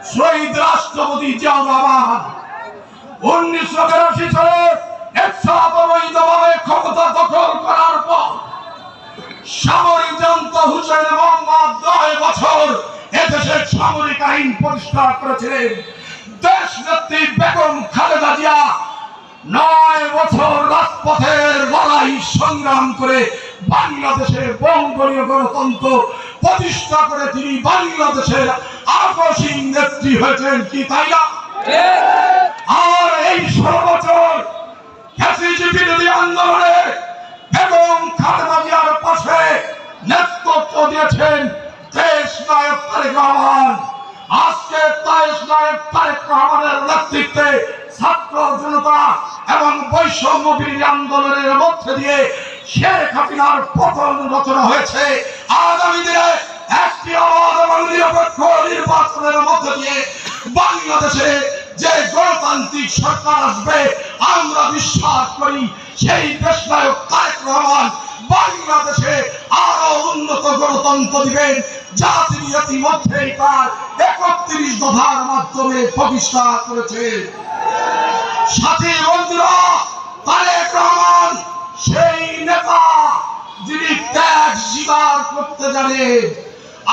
শহীদ রাষ্ট্রপতি জিয়াউর রহমান 1982 সালে একসাথে অবৈধভাবে ক্ষমতা দখল করার পর সামরিক জনতা হুসেন মোহাম্মদ 9 বছর এদেশের সামরিক আইন প্রতিষ্ঠা করেছিলেন। দেশ নেত্রী বেগম খালেদা জিয়া 9 বছর রাজপথের লড়াই সংগ্রাম করে বাংলাদেশে বহুদলীয় গণতন্ত্র প্রতিষ্ঠা করে তিনি বাংলাদেশের আকস্মিক নেত্রী হয়েছেন, কি তাই না? আর এই 16 বছর ফ্যাসিস্ট বিরোধী আন্দোলনে বেগম খালেদা জিয়ার পাশে নেতৃত্ব দিয়েছেন দেশ নায়ক তারেক রহমান। আজকে দেশ নায়ক তারেক রহমানের নেতৃত্বে ছাত্র জনতা এবং বৈষম্য বিরোধী আন্দোলনের মধ্যে দিয়ে শেখ হাসিনার পতন রচনা হয়েছে। আগামী দিনে একটি অবাধ এবং নিরপেক্ষ নির্বাচনের মধ্যে দিয়ে বাংলাদেশে যে গণতান্ত্রিক সরকার আসবে, আমরা বিশ্বাস করি সেই দেশ নায়ক তারেক রহমান বাংলাদেশে আরো উন্নত গণতন্ত্র দিবেন, যা তিনি ইতিমধ্যেই তার 31 দফার মাধ্যমে প্রতিষ্ঠা করেছেন। সাথী বন্ধুরা, তারেক রহমান সেই নেতা যিনি ত্যাগ স্বীকার করতে জানেন।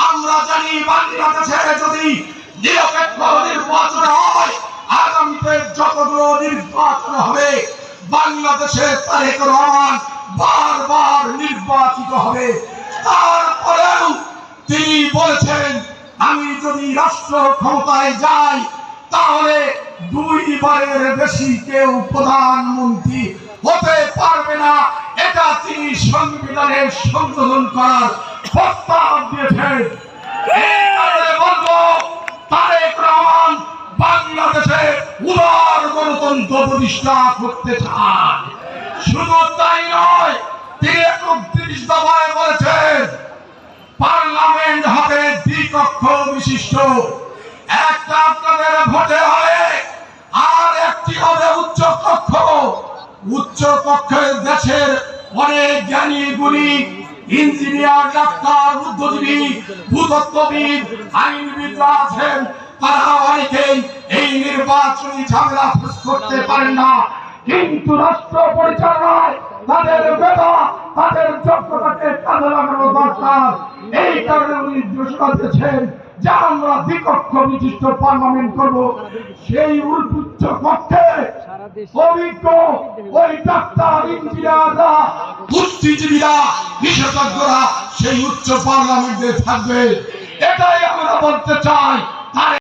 আমরা জানি বাংলাদেশে যদি নিরপেক্ষ নির্বাচন হয়, আগামীতে যতগুলো নির্বাচন হবে বাংলাদেশে তারেক রহমান বারবার নির্বাচিত হবে। তারপরেও তিনি বলেছেন, আমি যদি রাষ্ট্র ক্ষমতায় যাই তাহলে 2 বারের বেশি কেউ প্রধানমন্ত্রী হতে পারবে না। এটা তিনি সংবিধানের সংশোধন করার প্রস্তাব দিয়েছেন। এই কারণে বলবো, তারেক রহমান বাংলাদেশে উদার গণতন্ত্র প্রতিষ্ঠা করতে চান। শুধু তাই নয়, তিনি 31 দফায় বলেছেন পার্লামেন্ট হবে দ্বিকক্ষ বিশিষ্ট, একটা আপনাদের ভোটে হবে আর একটি হবে উচ্চ কক্ষ। উচ্চ কক্ষে দেশের অনেক জ্ঞানী গুণী ইঞ্জিনিয়ার, ডাক্তার, বুদ্ধিজীবী, ভূতত্ত্ববিদ, আইনবিদরা আছেন। তারা অনেকেই এই নির্বাচনী ঝামেলা ফেস করতে পারেন না, কিন্তু রাষ্ট্র পরিচালনায় তাদের মেধা, তাদের যোগ্যতাকে কাজে লাগানো দরকার। এই কারণে উনি ঘোষণা দিয়েছেন যে আমরা দ্বিকক্ষ বিশিষ্ট পার্লামেন্ট করব। সেই উচ্চ কক্ষে অভিজ্ঞ ওই ডাক্তার, ইঞ্জিনিয়াররা, বুদ্ধিজীবীরা, বিশেষজ্ঞরা সেই উচ্চ পার্লামেন্টে থাকবে। এটাই আমরা বলতে চাই।